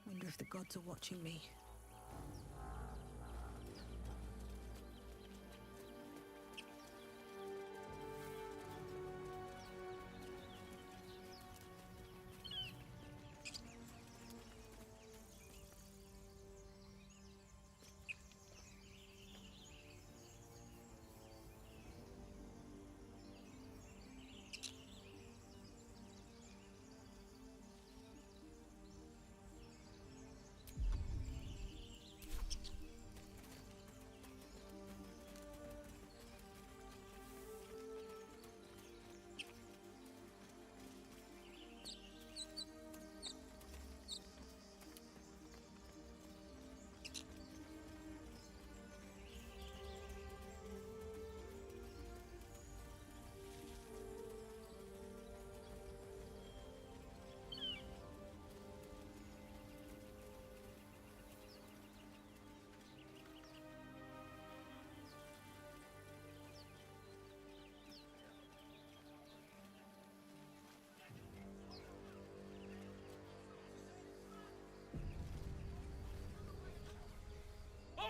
Wonder if the gods are watching me.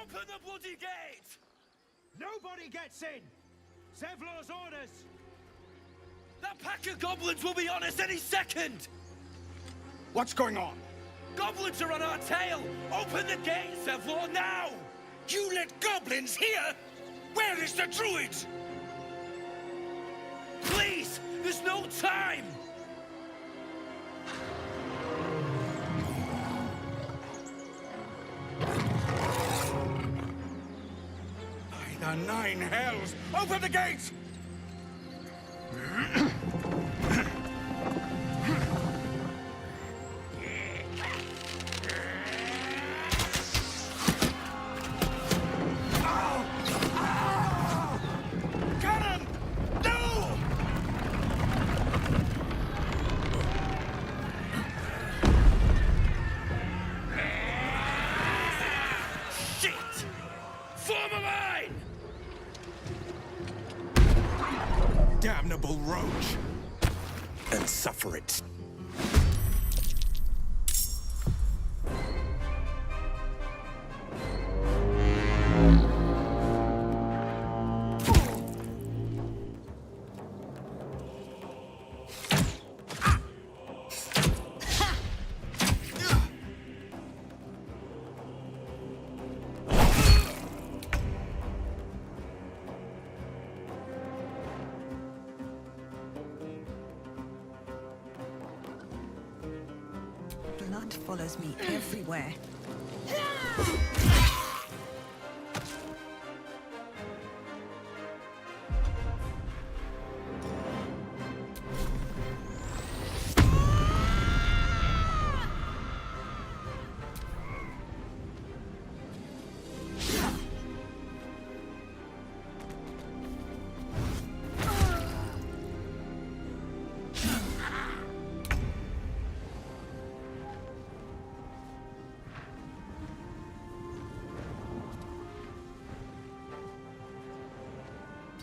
Open the bloody gate! Nobody gets in! Zevlor's orders! That pack of goblins will be on us any second! What's going on? Goblins are on our tail! Open the gate, Zevlor, now! You let goblins here? Where is the druid? Please! There's no time! By the nine hells! Open the gates! Cannon! No! Shit! Form a line! Damnable roach! And suffer it. Blood follows me everywhere.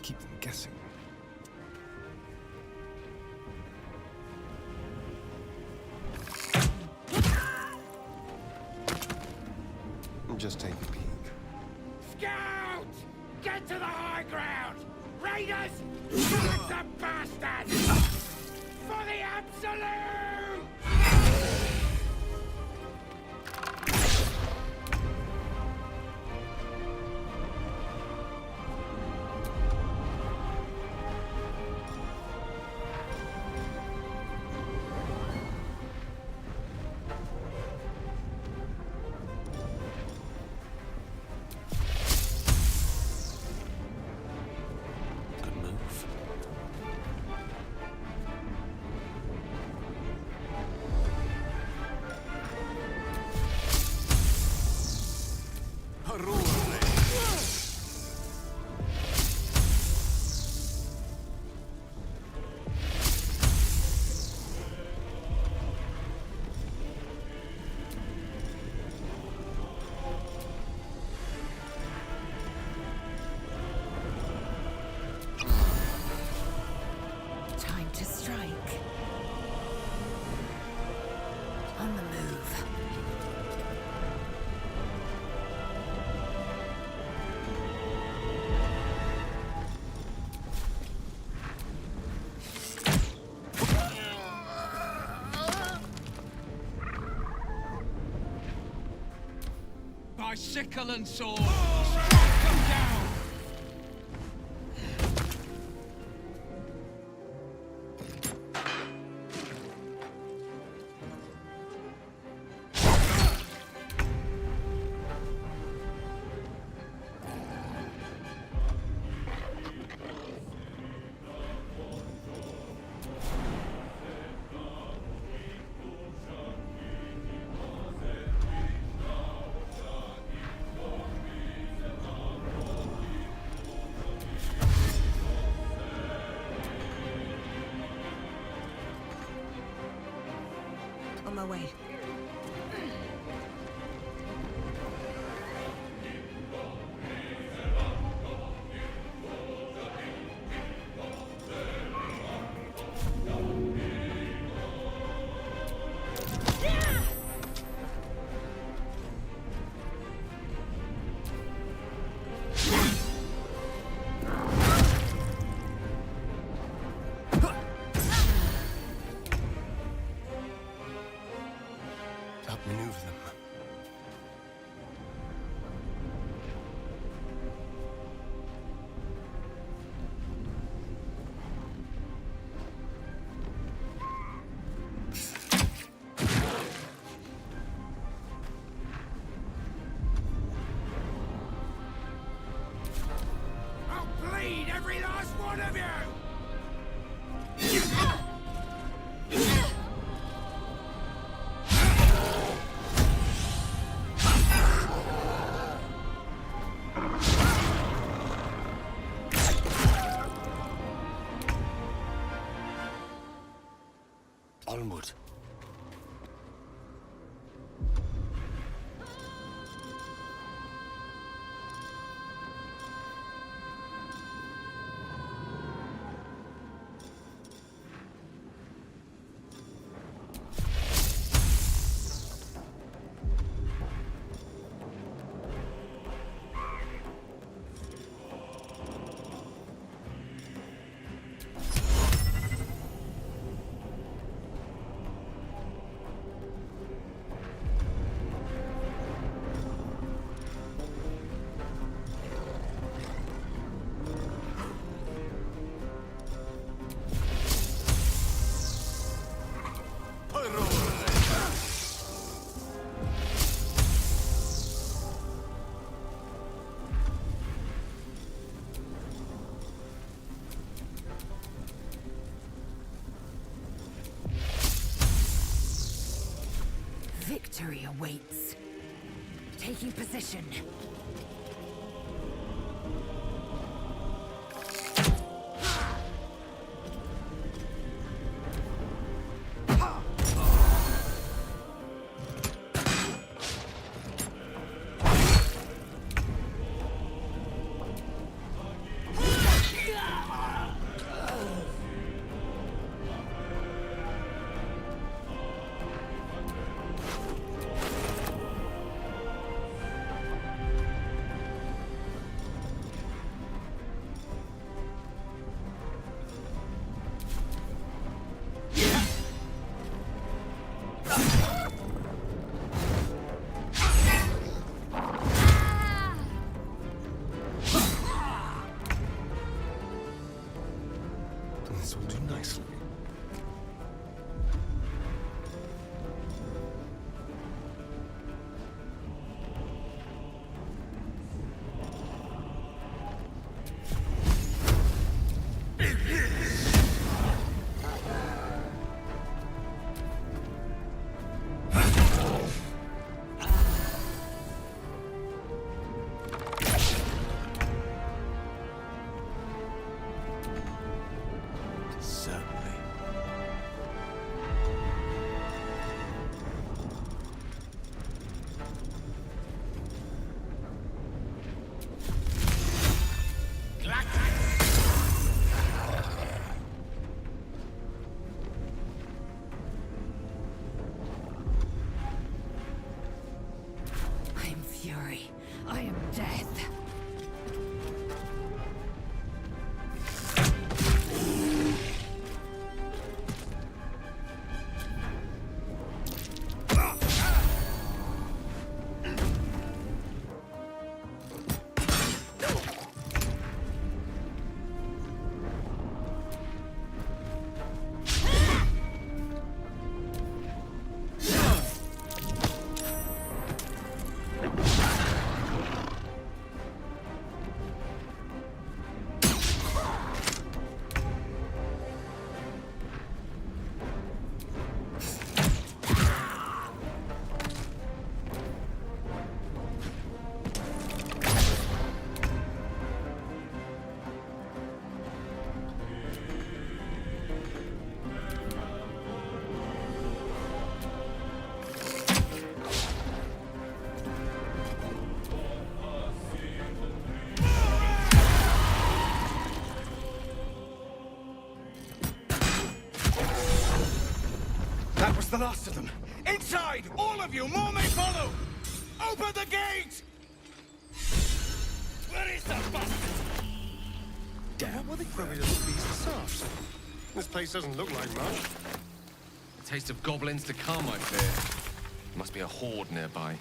Keep them guessing. Just take a peek. Scout! Get to the high ground! Raiders! Like the bastards! For the absolute! Good move. my sickle and sword! Strike them down! On my way. Outmaneuver them. I'll bleed every last one of you! Onward. Victory awaits. Taking position. This will do nicely. Certainly. I am fury. I am death. That was the last of them. Inside! All of you! More may follow! Open the gate! Where is that bastard? Damn, well, they probably doesn't be soft. This place doesn't look like much. A taste of goblins to come, I fear. Must be a horde nearby.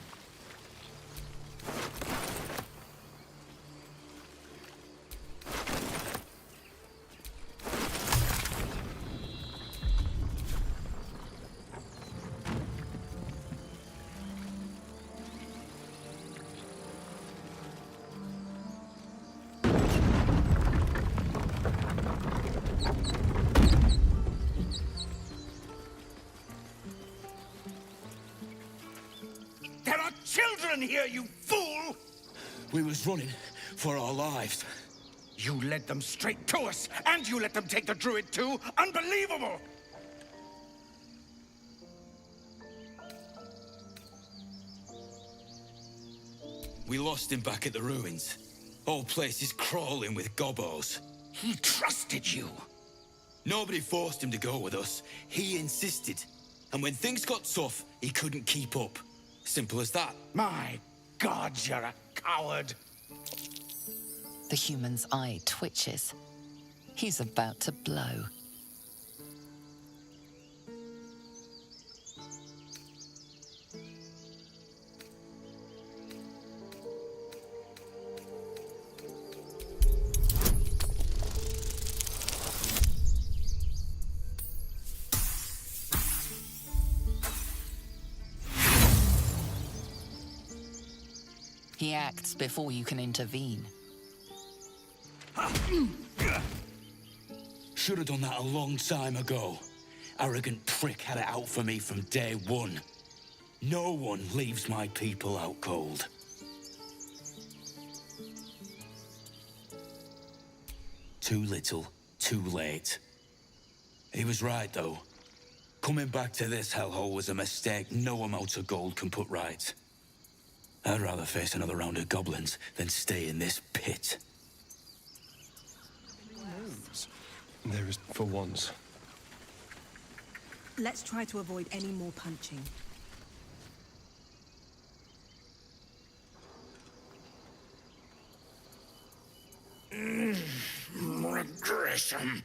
There are children here, you fool! We was running for our lives. You led them straight to us, and you let them take the druid too? Unbelievable! We lost him back at the ruins. Whole place is crawling with gobos. He trusted you. Nobody forced him to go with us. He insisted. And when things got tough, he couldn't keep up. Simple as that. My God, you're a coward. The human's eye twitches. He's about to blow. He acts before you can intervene. Should have done that a long time ago. Arrogant prick had it out for me from day one. No one leaves my people out cold. Too little, too late. He was right, though. Coming back to this hellhole was a mistake no amount of gold can put right. I'd rather face another round of goblins than stay in this pit. There is for once. Let's try to avoid any more punching. Regression.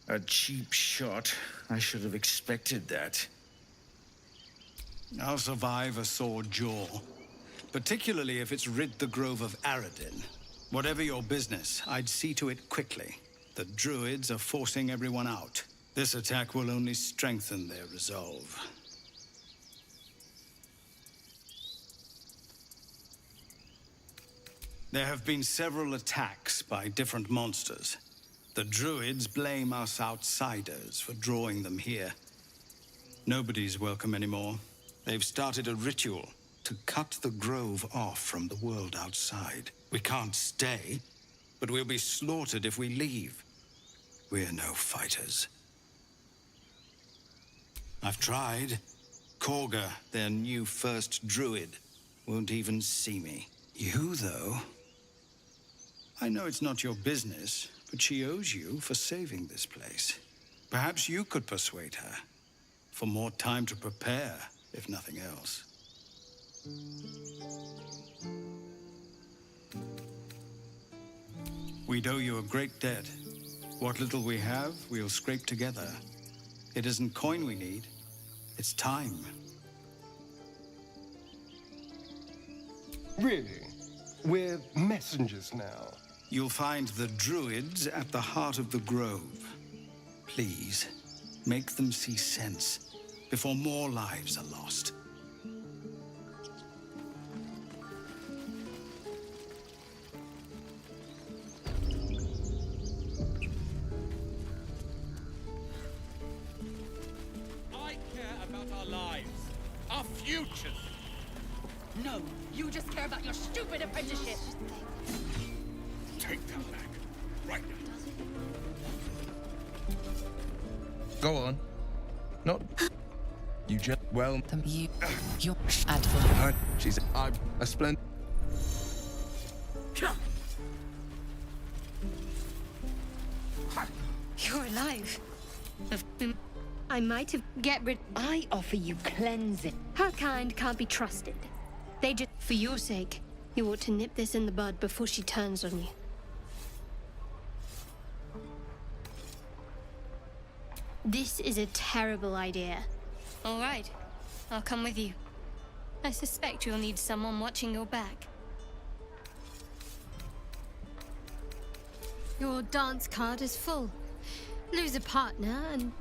A cheap shot. I should have expected that. I'll survive a sore jaw. Particularly if it's rid the grove of Aradin. Whatever your business, I'd see to it quickly. The druids are forcing everyone out. This attack will only strengthen their resolve. There have been several attacks by different monsters. The druids blame us outsiders for drawing them here. Nobody's welcome anymore. They've started a ritual to cut the grove off from the world outside. We can't stay, but we'll be slaughtered if we leave. We're no fighters. I've tried. Korga, their new first druid, won't even see me. You, though... I know it's not your business, but she owes you for saving this place. Perhaps you could persuade her. For more time to prepare, if nothing else. We'd owe you a great debt. What little we have, we'll scrape together. It isn't coin we need, it's time. Really? We're messengers now. You'll find the druids at the heart of the grove. Please, make them see sense before more lives are lost. I care about our lives, our futures. No, you just care about your stupid apprenticeship. Take that back, right now. Go on. Not... You just... Well... You're advert. She's... I'm a splendid... You're alive. I might have get rid. I offer you cleansing. Her kind can't be trusted. They just. For your sake, you ought to nip this in the bud before she turns on you. This is a terrible idea. All right, I'll come with you. I suspect you'll need someone watching your back. Your dance card is full. Lose a partner and...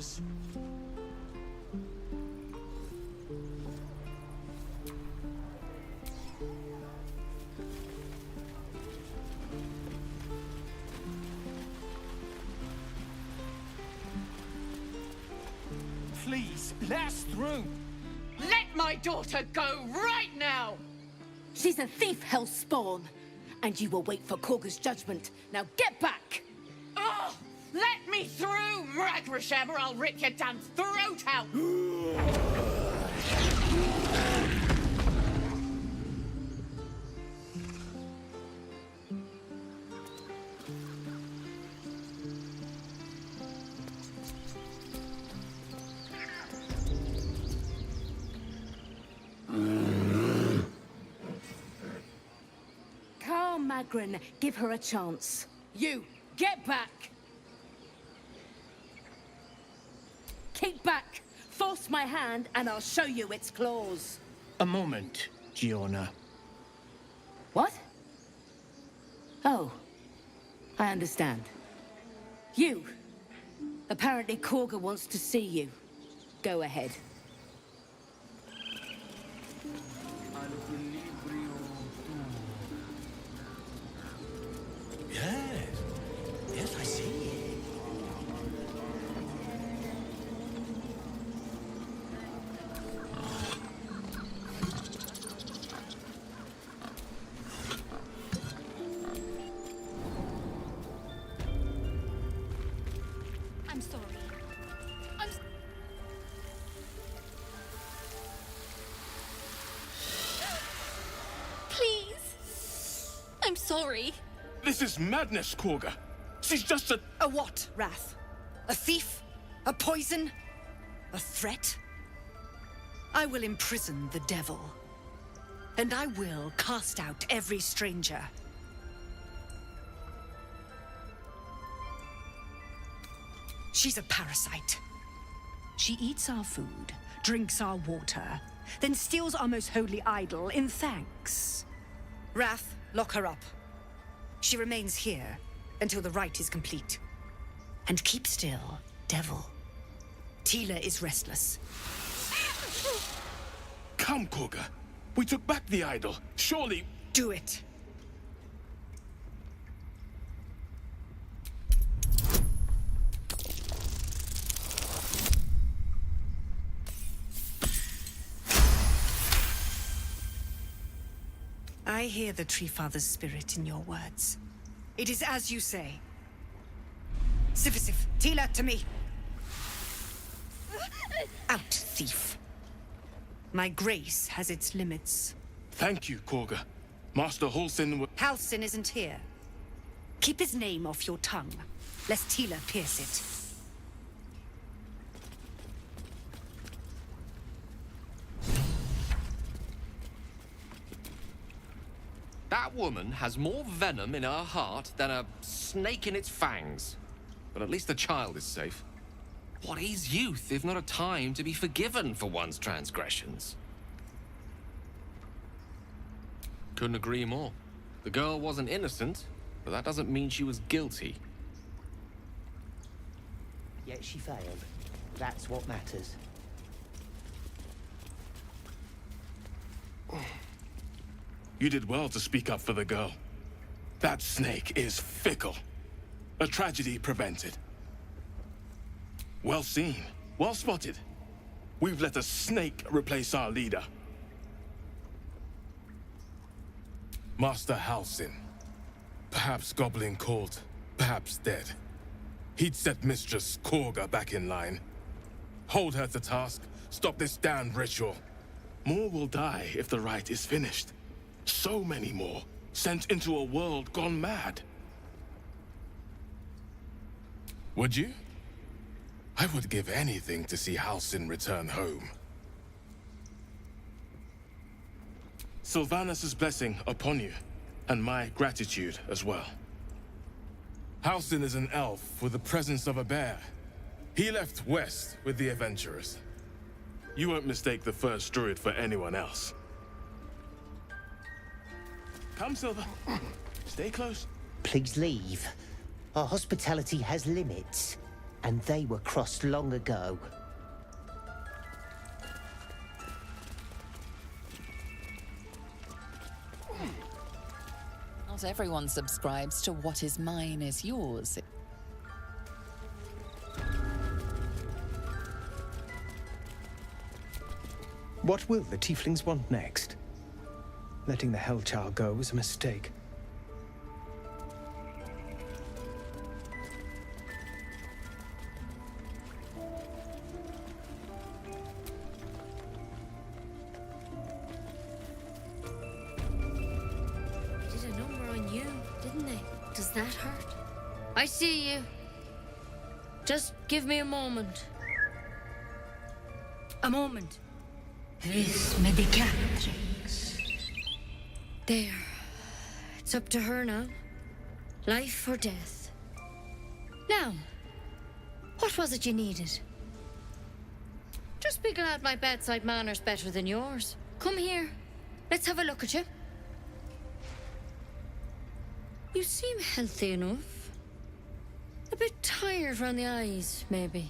Jesus. Please, let us through. Let my daughter go right now! She's a thief, hellspawn. And you will wait for Korga's judgment. Now get back! Oh! Let me through, Mragrasham, or I'll rip your damn throat out! Carl Magrin, give her a chance. You, get back! Keep back! Force my hand and I'll show you its claws. A moment, Giona. What? Oh, I understand. You. Apparently Korga wants to see you. Go ahead. Yes. Yes, I see. I'm sorry. Please. I'm sorry. This is madness, Korga. She's just a... A what, Wrath? A thief? A poison? A threat? I will imprison the devil. And I will cast out every stranger. She's a parasite. She eats our food, drinks our water, then steals our most holy idol in thanks. Wrath, lock her up. She remains here until the rite is complete. And keep still, devil. Tila is restless. Come, Korga. We took back the idol. Surely... Do it. I hear the Tree Father's spirit in your words. It is as you say. Sifisif, Tila, to me. Out, thief. My grace has its limits. Thank you, Korga. Master Halsin... Halsin isn't here. Keep his name off your tongue, lest Tila pierce it. That woman has more venom in her heart than a snake in its fangs. But at least the child is safe. What is youth if not a time to be forgiven for one's transgressions? Couldn't agree more. The girl wasn't innocent, but that doesn't mean she was guilty. Yet she failed. That's what matters. You did well to speak up for the girl. That snake is fickle. A tragedy prevented. Well seen. Well spotted. We've let a snake replace our leader. Master Halsin. Perhaps Goblin caught, perhaps dead. He'd set Mistress Korga back in line. Hold her to task, stop this damned ritual. More will die if the rite is finished. So many more, sent into a world gone mad. Would you? I would give anything to see Halsin return home. Sylvanus' blessing upon you, and my gratitude as well. Halsin is an elf with the presence of a bear. He left west with the adventurers. You won't mistake the first druid for anyone else. Come, Silver. Stay close. Please leave. Our hospitality has limits. And they were crossed long ago. Not everyone subscribes to what is mine is yours. What will the tieflings want next? Letting the Hellchild go was a mistake. Did a number on you, didn't they? Does that hurt? I see you. Just give me a moment. A moment. This medicatrix. There. It's up to her now. Life or death. Now, what was it you needed? Just be glad my bedside manner's better than yours. Come here. Let's have a look at you. You seem healthy enough. A bit tired round the eyes, maybe.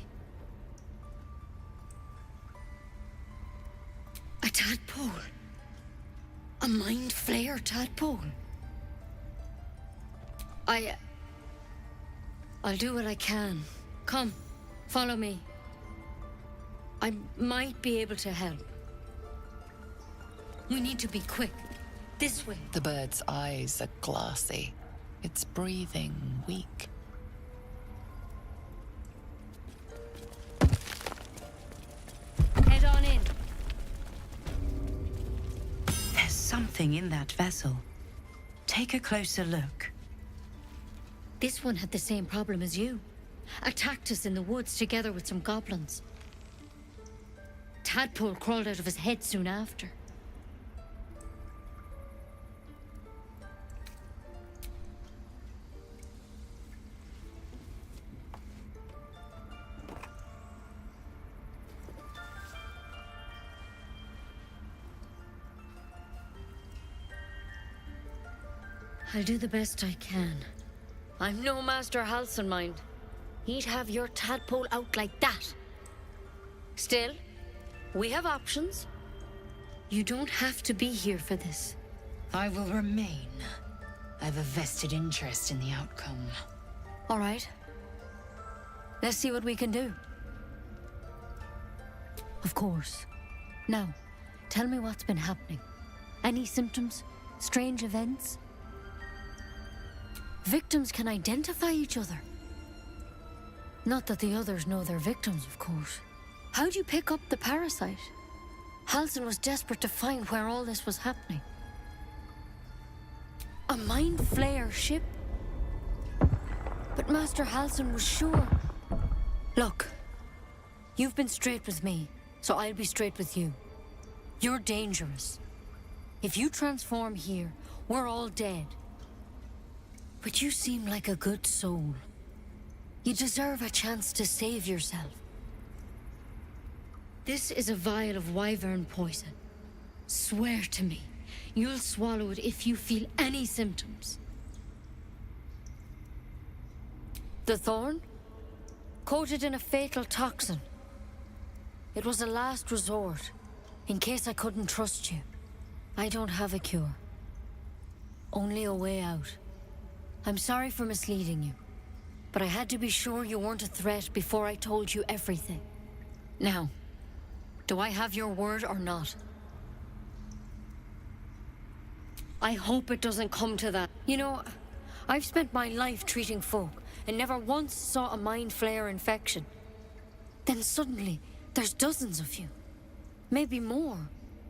A tadpole. A mind flayer tadpole. I'll do what I can. Come, follow me. I might be able to help. We need to be quick. This way. The bird's eyes are glassy. Its breathing weak. Head on in. There's something in that vessel. Take a closer look. This one had the same problem as you. Attacked us in the woods together with some goblins. Tadpole crawled out of his head soon after. I'll do the best I can. I'm no Master Halsin, mind. He'd have your tadpole out like that. Still, we have options. You don't have to be here for this. I will remain. I have a vested interest in the outcome. All right. Let's see what we can do. Of course. Now, tell me what's been happening. Any symptoms? Strange events? Victims can identify each other. Not that the others know they're victims, of course. How'd you pick up the parasite? Halsin was desperate to find where all this was happening. A mind flayer ship? But Master Halsin was sure. Look, you've been straight with me, so I'll be straight with you. You're dangerous. If you transform here, we're all dead. But you seem like a good soul. You deserve a chance to save yourself. This is a vial of wyvern poison. Swear to me, you'll swallow it if you feel any symptoms. The thorn? Coated in a fatal toxin. It was a last resort, in case I couldn't trust you. I don't have a cure. Only a way out. I'm sorry for misleading you, but I had to be sure you weren't a threat before I told you everything. Now, do I have your word or not? I hope it doesn't come to that. You know, I've spent my life treating folk and never once saw a mind flayer infection. Then suddenly, there's dozens of you. Maybe more.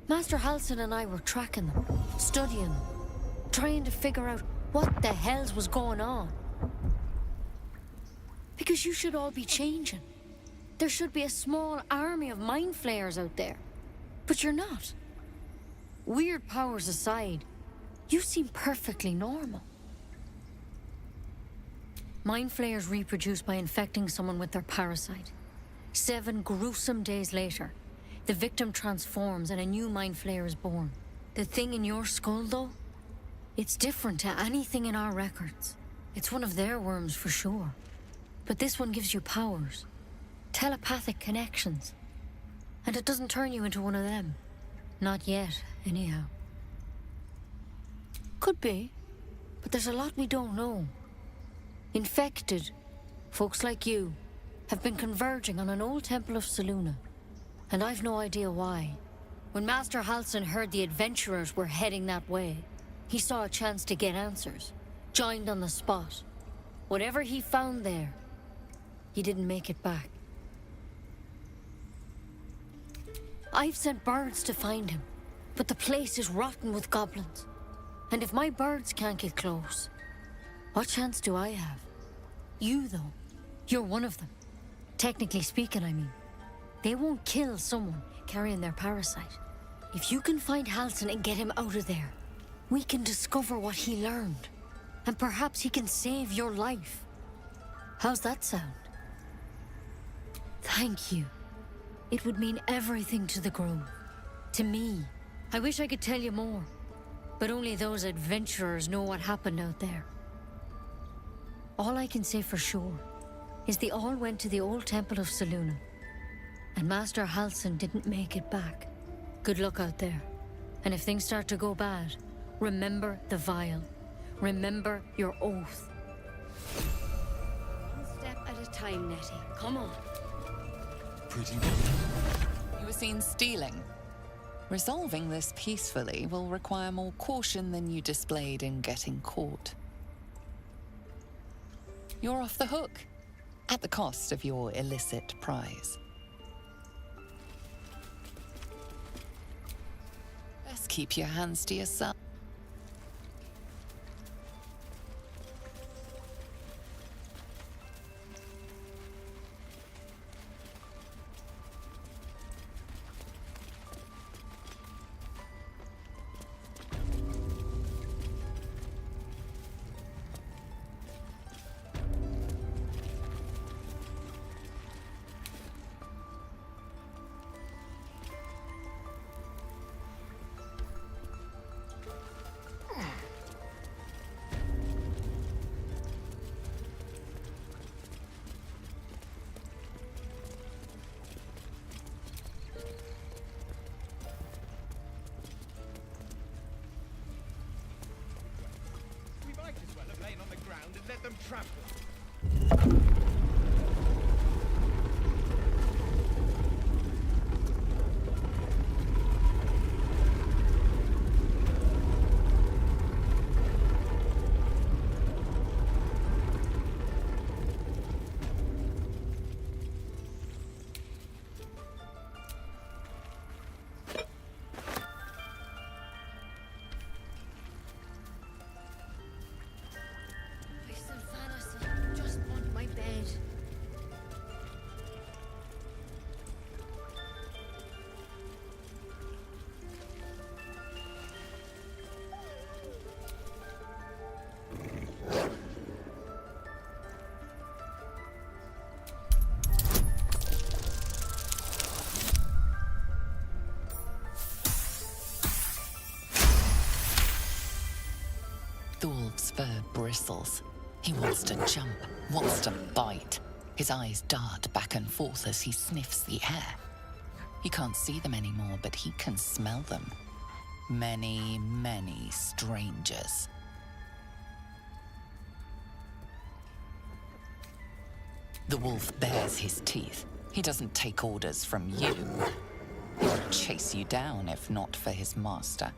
Master Halsin and I were tracking them, studying them, trying to figure out what the hells was going on. Because you should all be changing. There should be a small army of mind flayers out there. But you're not. Weird powers aside, you seem perfectly normal. Mind flayers reproduce by infecting someone with their parasite. 7 gruesome days later, the victim transforms and a new mind flayer is born. The thing in your skull, though? It's different to anything in our records. It's one of their worms for sure. But this one gives you powers. Telepathic connections. And it doesn't turn you into one of them. Not yet, anyhow. Could be, but there's a lot we don't know. Infected, folks like you, have been converging on an old temple of Selûne, and I've no idea why. When Master Halsin heard the adventurers were heading that way, he saw a chance to get answers, joined on the spot. Whatever he found there, he didn't make it back. I've sent birds to find him, but the place is rotten with goblins. And if my birds can't get close, what chance do I have? You, though, you're one of them. Technically speaking, I mean. They won't kill someone carrying their parasite. If you can find Halsin and get him out of there, we can discover what he learned. And perhaps he can save your life. How's that sound? Thank you. It would mean everything to the Grove. To me. I wish I could tell you more. But only those adventurers know what happened out there. All I can say for sure is they all went to the old temple of Selûne. And Master Halsin didn't make it back. Good luck out there. And if things start to go bad, remember the vial. Remember your oath. One step at a time, Nettie. Come on. Pretty good. You were seen stealing. Resolving this peacefully will require more caution than you displayed in getting caught. You're off the hook, at the cost of your illicit prize. Best keep your hands to yourself. Let them trample. Thulf's fur bristles. He wants to jump, wants to bite. His eyes dart back and forth as he sniffs the air. He can't see them anymore, but he can smell them. Many, many strangers. The wolf bares his teeth. He doesn't take orders from you. He would chase you down if not for his master.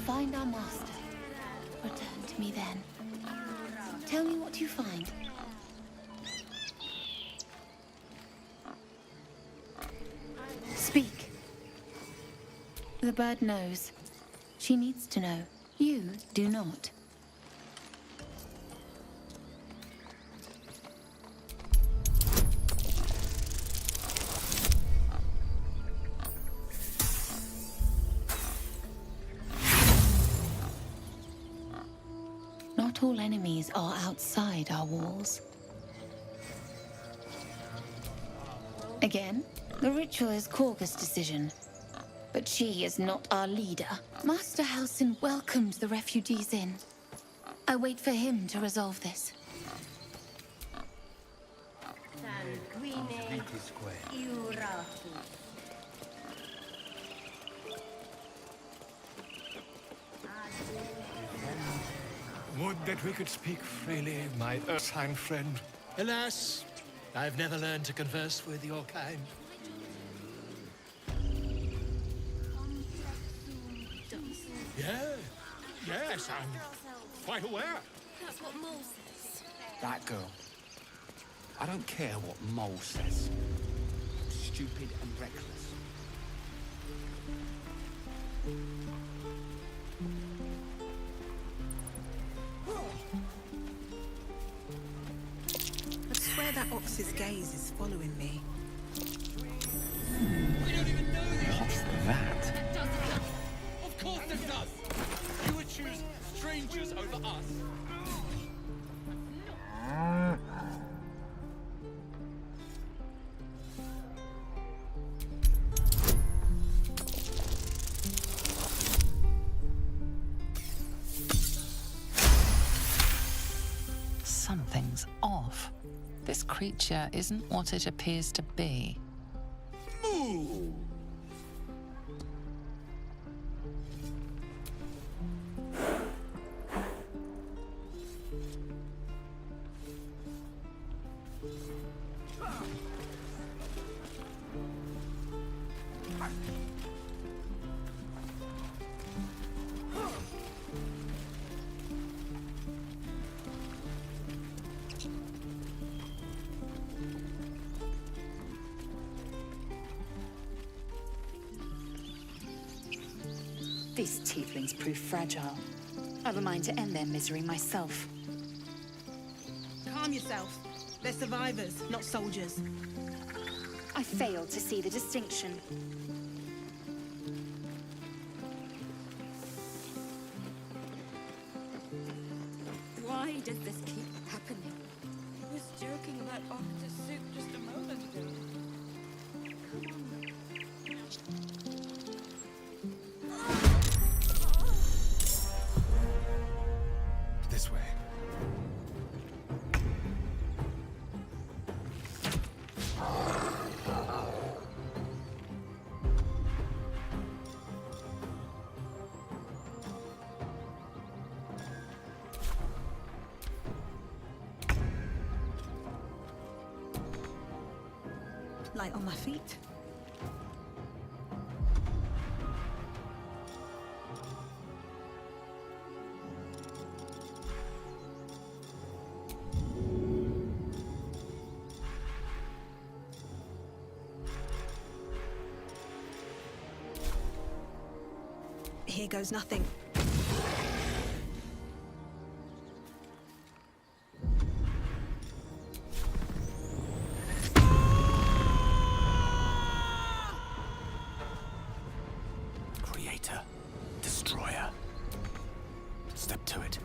Find our master. Return to me then. Tell me what you find. Speak. The bird knows. She needs to know. You do not. Not all enemies are outside our walls. Again, the ritual is Korga's decision. But she is not our leader. Master Halsin welcomed the refugees in. I wait for him to resolve this. Would that we could speak freely, my Ursine friend. Alas, I've never learned to converse with your kind. Yes, I'm quite aware. That's what Mole says. That girl. I don't care what Mole says. Stupid and reckless. I swear that ox's gaze is following me. We don't even know the What's that? Of course it does! You would choose strangers over us. Something's off. This creature isn't what it appears to be. Moo! These tieflings prove fragile. I've a mind to end their misery myself. Calm yourself. They're survivors, not soldiers. I failed to see the distinction. Why does this keep happening? I was joking about Octa's soup just a moment ago. This way. Light on my feet. Here goes nothing. Creator. Destroyer. Step to it.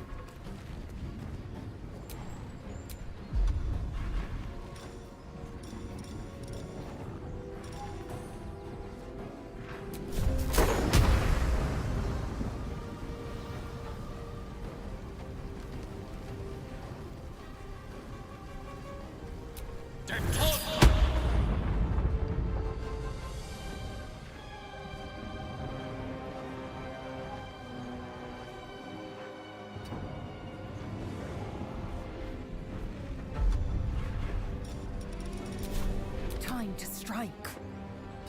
Time to strike.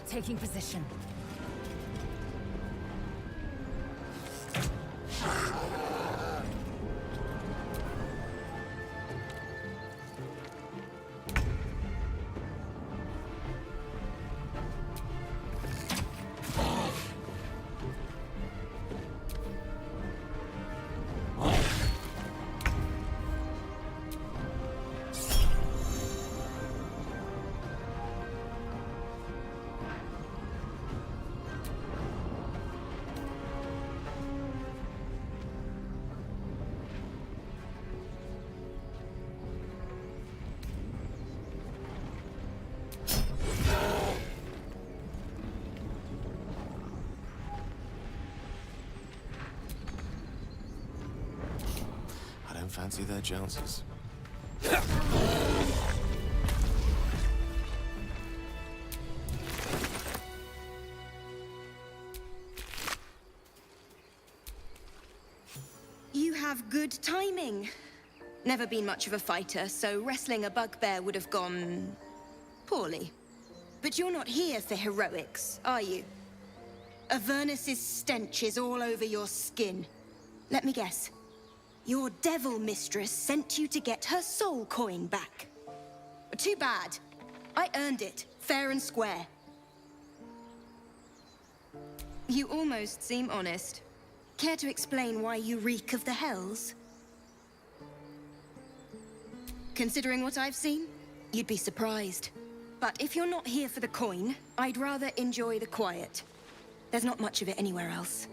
Taking position. don't fancy their chances. You have good timing. Never been much of a fighter, so wrestling a bugbear would have gone poorly. But you're not here for heroics, are you? Avernus's stench is all over your skin. Let me guess. Your devil mistress sent you to get her soul coin back. Too bad. I earned it, fair and square. You almost seem honest. Care to explain why you reek of the hells? Considering what I've seen, you'd be surprised. But if you're not here for the coin, I'd rather enjoy the quiet. There's not much of it anywhere else.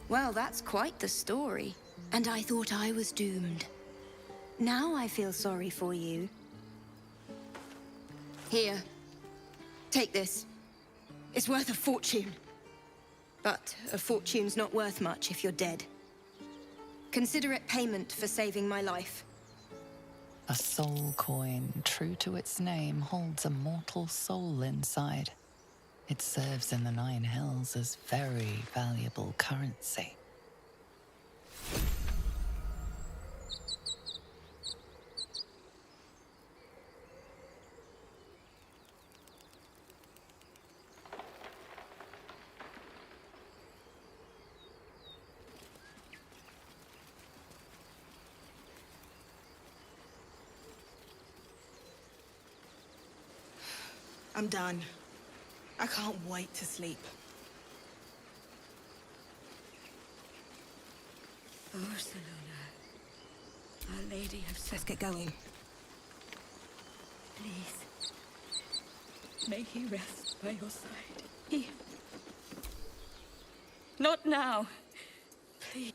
Well, that's quite the story. And I thought I was doomed. Now I feel sorry for you. Here. Take this. It's worth a fortune. But a fortune's not worth much if you're dead. Consider it payment for saving my life. A soul coin, true to its name, holds a mortal soul inside. It serves in the Nine Hells as very valuable currency. I'm done. I can't wait to sleep. Barcelona, Our Lady of... Let's get going. Please, may he rest by your side. He... Not now. Please.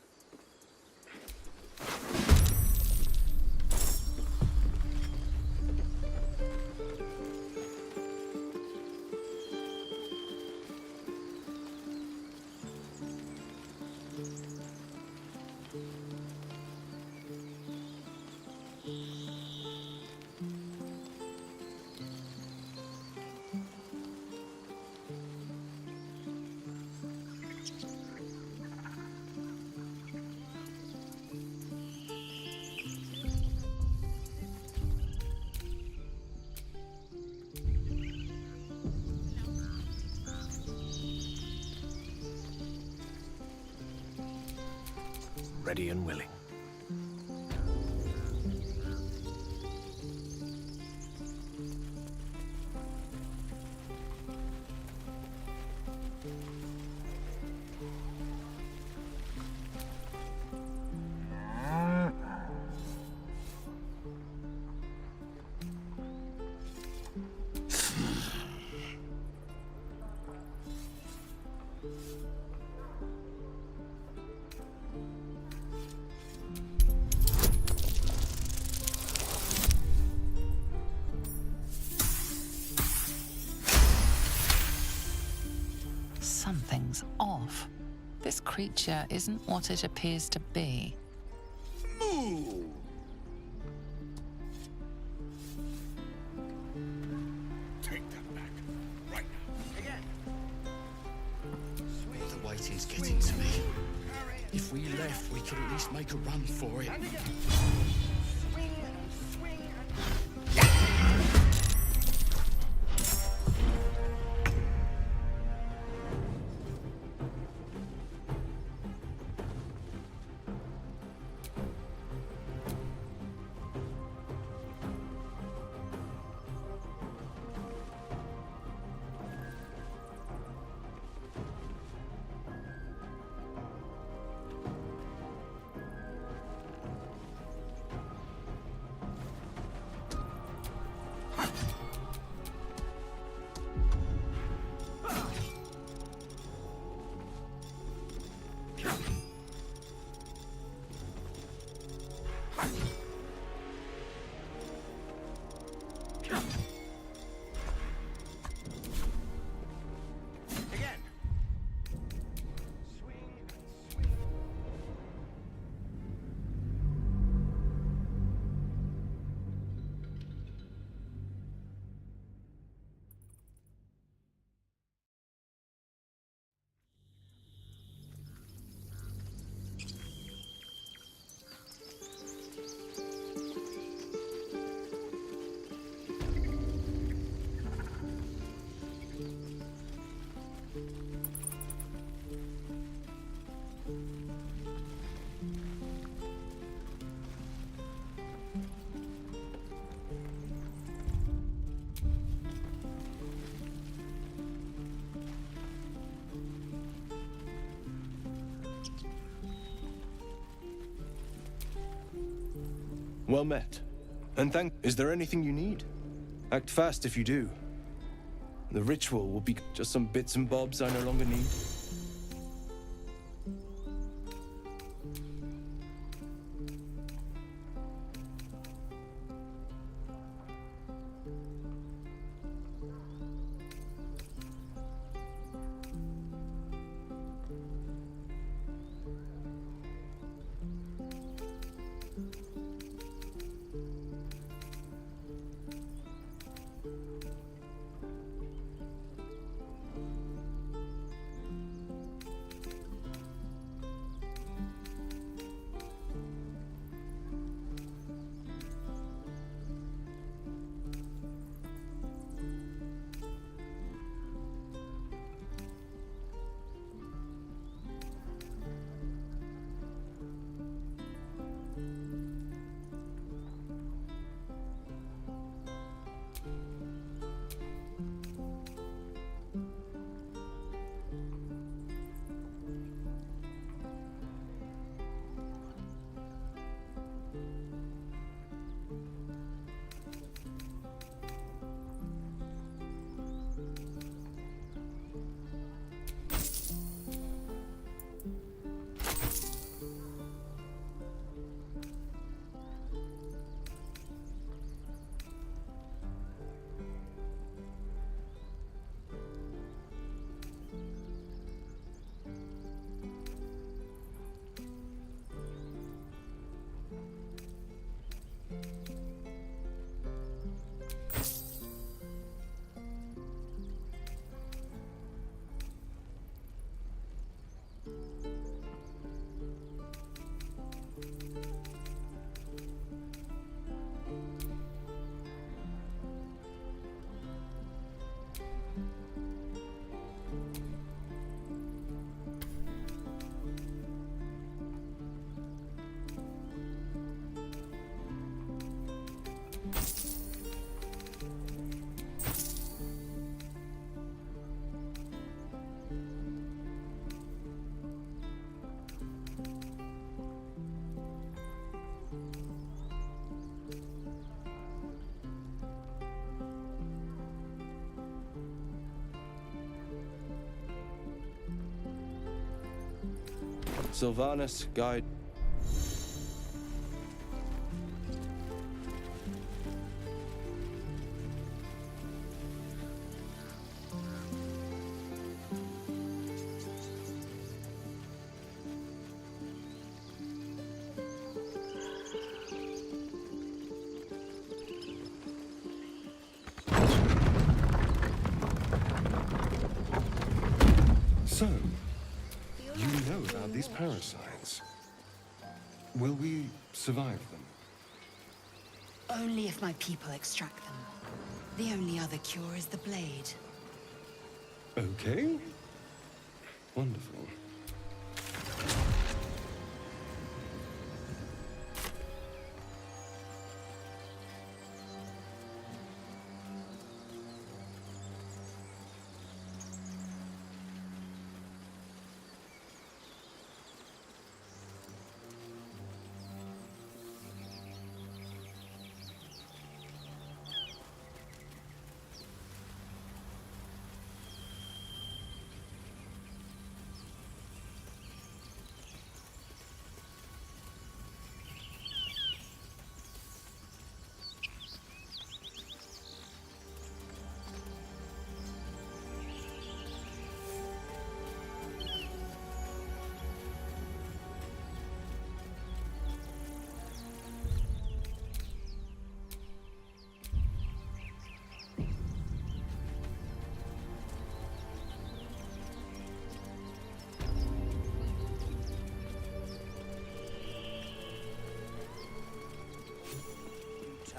Ready and willing. Something's off. This creature isn't what it appears to be. Move! Take that back, right now. Again. The waiting's getting to me. If we left, we could at least make a run for it. Well met. And is there anything you need? Act fast if you do. The ritual will be just some bits and bobs I no longer need. Sylvanus, guide. So, you know about these parasites. Will we survive them? Only if my people extract them. The only other cure is the blade. Okay. Wonderful.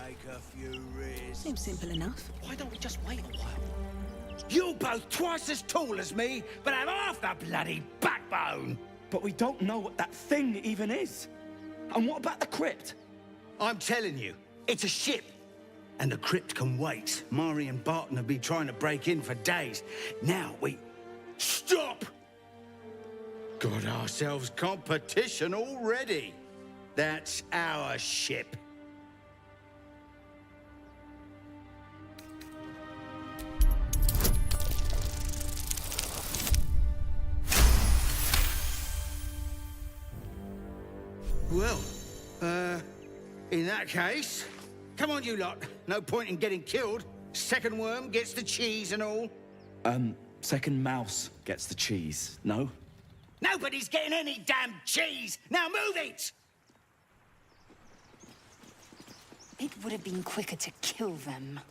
Take a few risks. Seems simple enough. Why don't we just wait a while? You're both twice as tall as me, but have half the bloody backbone. But we don't know what that thing even is. And what about the crypt? I'm telling you, it's a ship. And the crypt can wait. Mari and Barton have been trying to break in for days. Now we... Stop! Got ourselves competition already. That's our ship. Well, in that case, come on, you lot. No point in getting killed. Second worm gets the cheese and all. Second mouse gets the cheese, no? Nobody's getting any damn cheese! Now move it! It would have been quicker to kill them.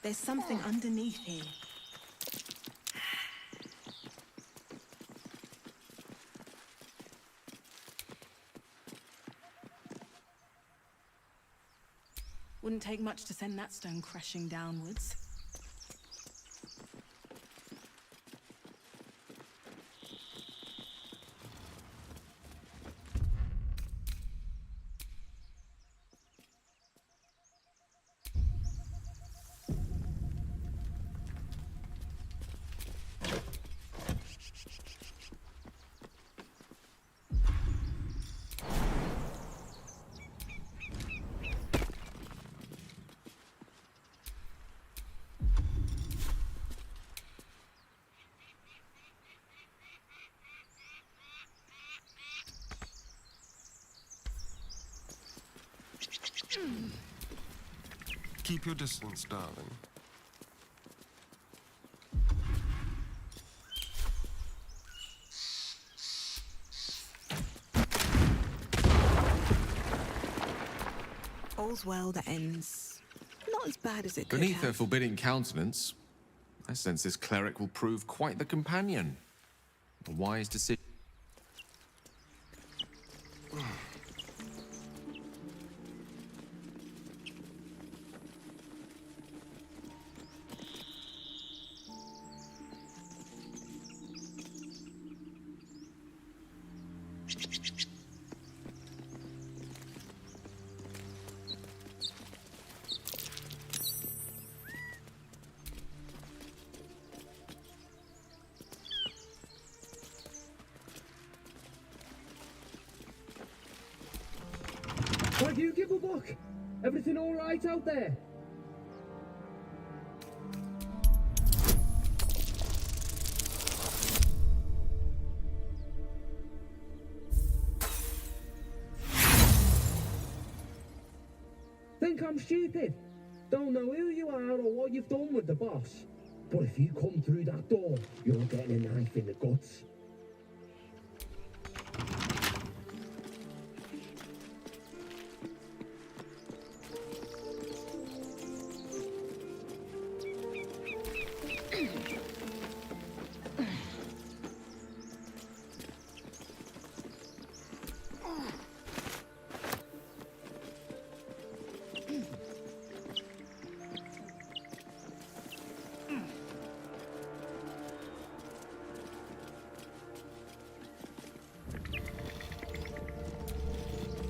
There's something underneath here. Wouldn't take much to send that stone crashing downwards. Keep your distance, darling. All's well that ends. Not as bad as it could Beneath her have. forbidding countenance, I sense this cleric will prove quite the companion. A wise decision. Why do you give a buck? Everything all right out there? Think I'm stupid? Don't know who you are or what you've done with the boss. But if you come through that door, you're getting a knife in the guts.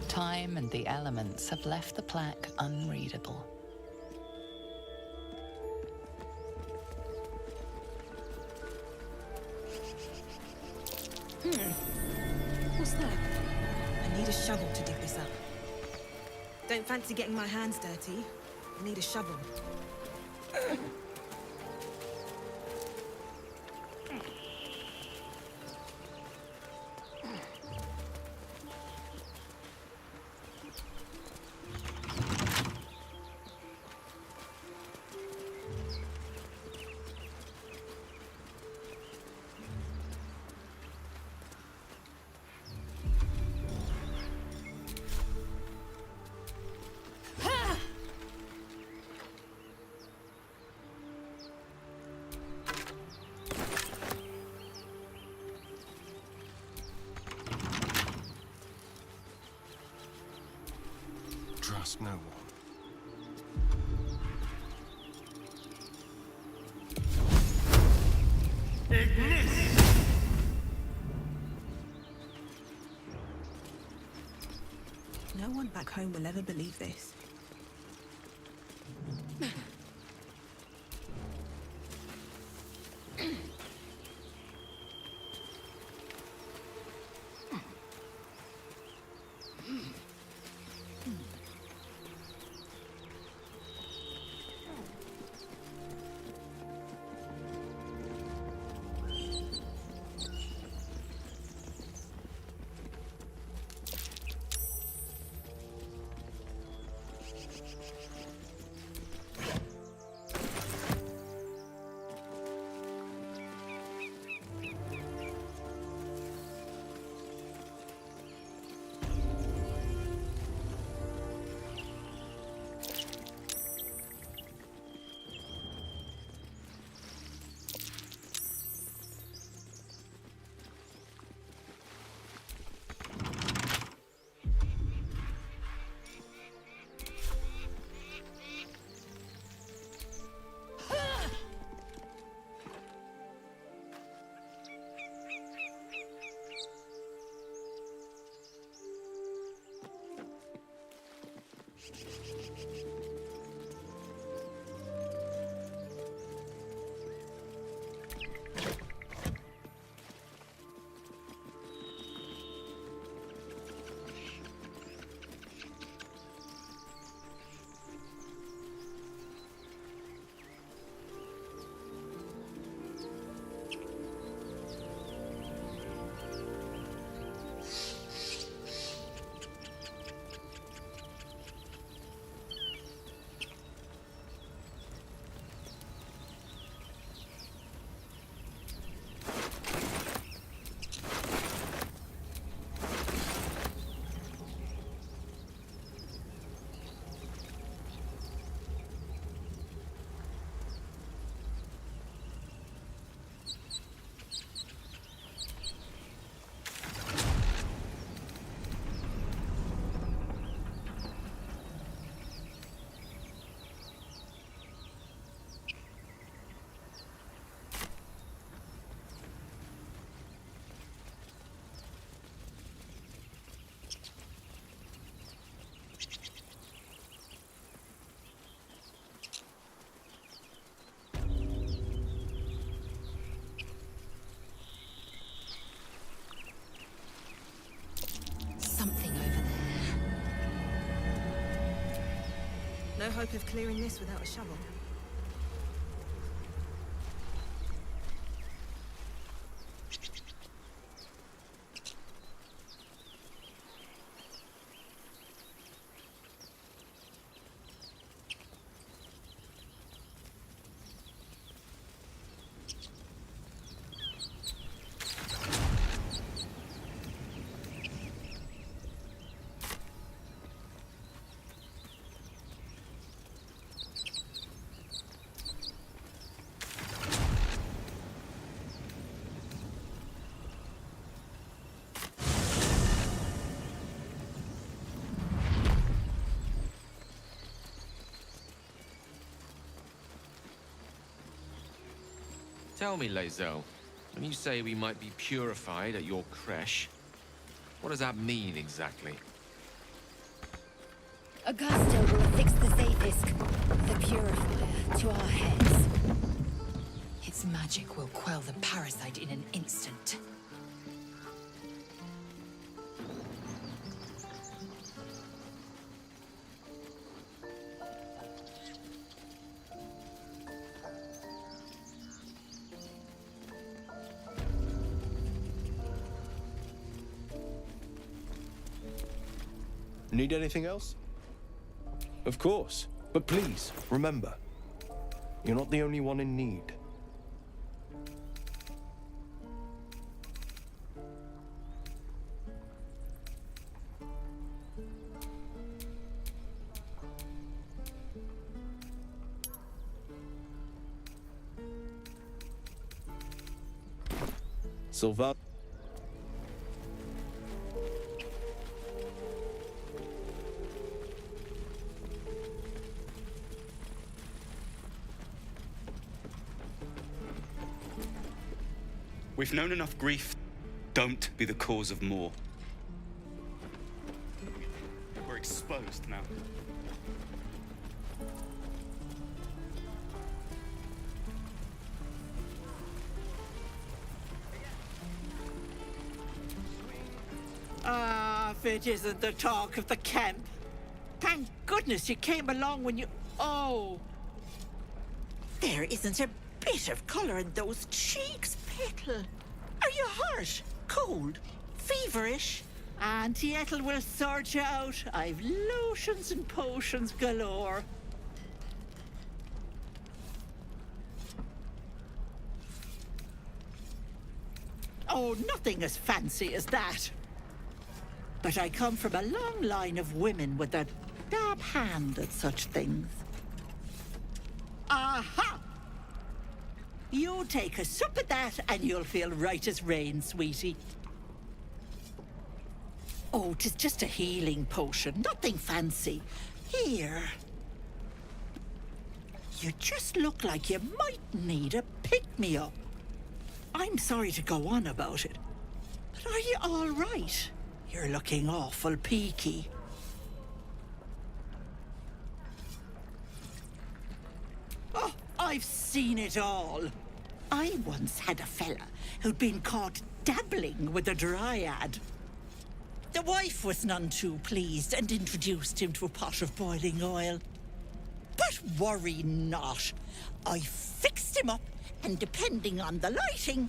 Time and the elements have left the plaque unreadable. What's that? I need a shovel to dig this up. Don't fancy getting my hands dirty. I need a shovel. Trust no one. No one back home will ever believe this. Something over there. No hope of clearing this without a shovel. Tell me, Lae'zel, when you say we might be purified at your creche, what does that mean exactly? Augusta will affix the Zafisk, the purifier, to our heads. Its magic will quell the parasite in an instant. Need anything else? Of course. But please, remember, you're not the only one in need. Sylvan. We've known enough grief. Don't be the cause of more. We're exposed now. Ah, if it isn't the talk of the camp. Thank goodness you came along when you... Oh! There isn't a bit of colour in those cheeks, Petal. Are you hurt? Cold? Feverish? Auntie Ethel will sort you out. I've lotions and potions galore. Oh, nothing as fancy as that. But I come from a long line of women with a dab hand at such things. Aha! You take a sup at that and you'll feel right as rain, sweetie. Oh, 'tis just a healing potion, nothing fancy. Here. You just look like you might need a pick-me-up. I'm sorry to go on about it, but are you all right? You're looking awful peaky. Oh, I've seen it all. I once had a fella who'd been caught dabbling with a dryad. The wife was none too pleased and introduced him to a pot of boiling oil. But worry not. I fixed him up, and depending on the lighting,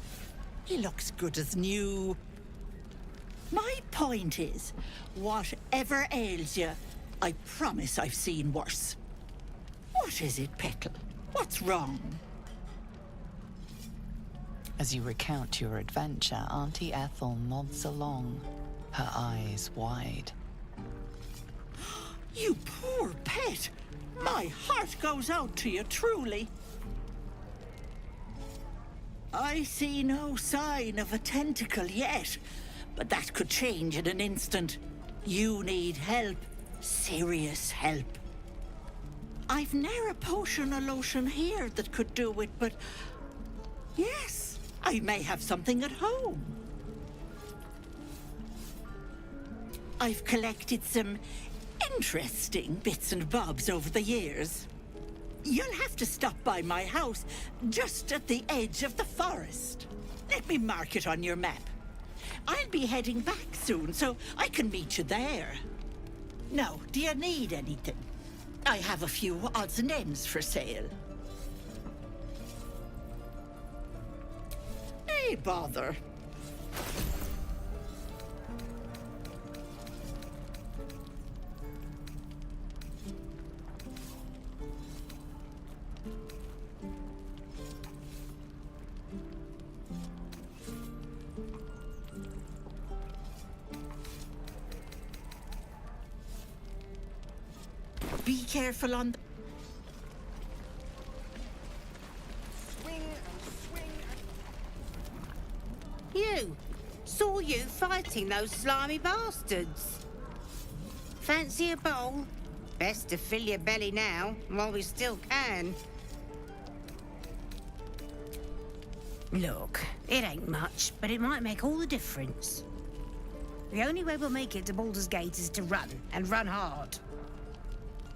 he looks good as new. My point is, whatever ails you, I promise I've seen worse. What is it, Petal? What's wrong? As you recount your adventure, Auntie Ethel nods along, her eyes wide. You poor pet! My heart goes out to you, truly. I see no sign of a tentacle yet, but that could change in an instant. You need help. Serious help. I've ne'er a potion or lotion here that could do it, but... yes, I may have something at home. I've collected some interesting bits and bobs over the years. You'll have to stop by my house, just at the edge of the forest. Let me mark it on your map. I'll be heading back soon, so I can meet you there. Now, do you need anything? I have a few odds and ends for sale. Hey, bother. Be careful on... You! Saw you fighting those slimy bastards. Fancy a bowl? Best to fill your belly now, while we still can. Look, it ain't much, but it might make all the difference. The only way we'll make it to Baldur's Gate is to run, and run hard.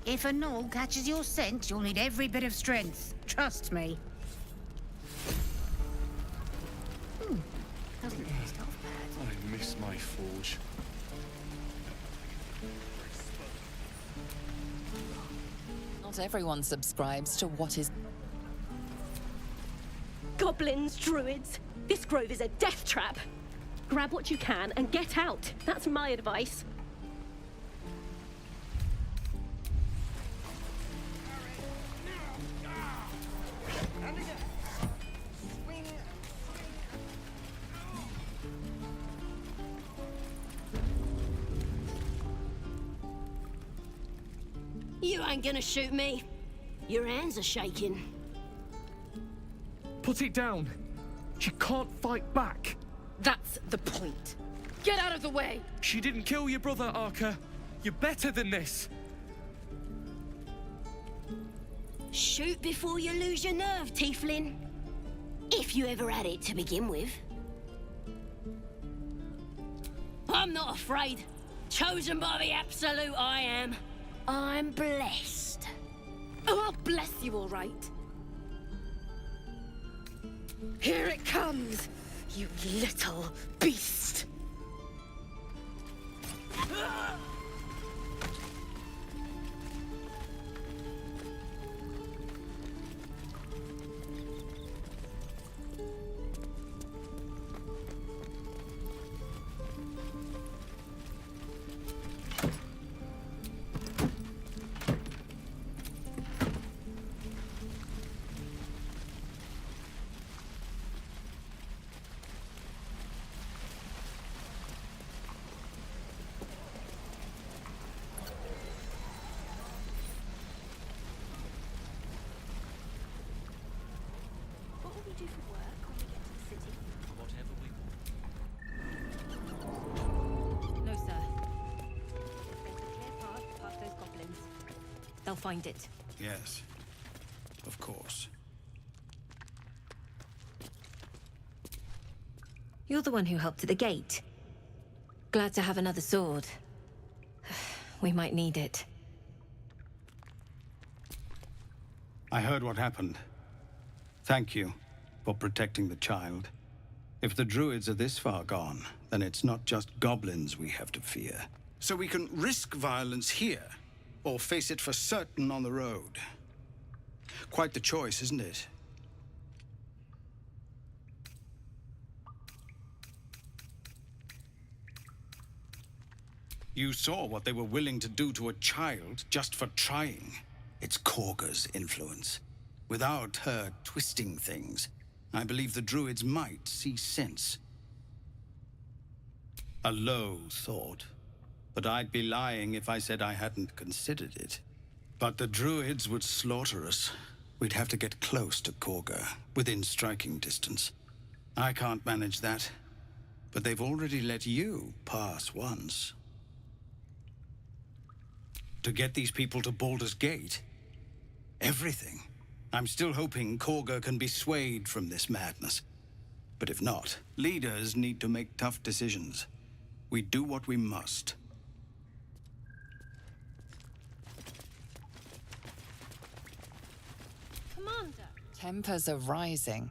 If a gnoll catches your scent, you'll need every bit of strength. Trust me. Doesn't taste half bad. I miss my forge. Not everyone subscribes to what is... Goblins, druids. This grove is a death trap. Grab what you can and get out. That's my advice. You ain't gonna shoot me. Your hands are shaking. Put it down. She can't fight back. That's the point. Get out of the way! She didn't kill your brother, Arca. You're better than this. Shoot before you lose your nerve, Tiefling. If you ever had it to begin with. I'm not afraid. Chosen by the Absolute, I am. I'm blessed. Oh, I'll bless you, all right. Here it comes, you little beast. They'll find it. Yes, of course. You're the one who helped at the gate. Glad to have another sword. We might need it. I heard what happened. Thank you for protecting the child. If the druids are this far gone, then it's not just goblins we have to fear. So we can risk violence here, or face it for certain on the road. Quite the choice, isn't it? You saw what they were willing to do to a child just for trying. It's Korga's influence. Without her twisting things, I believe the druids might see sense. A low thought, but I'd be lying if I said I hadn't considered it. But the druids would slaughter us. We'd have to get close to Korga, within striking distance. I can't manage that, but they've already let you pass once. To get these people to Baldur's Gate? Everything. I'm still hoping Korga can be swayed from this madness. But if not, leaders need to make tough decisions. We do what we must. Commander! Tempers are rising.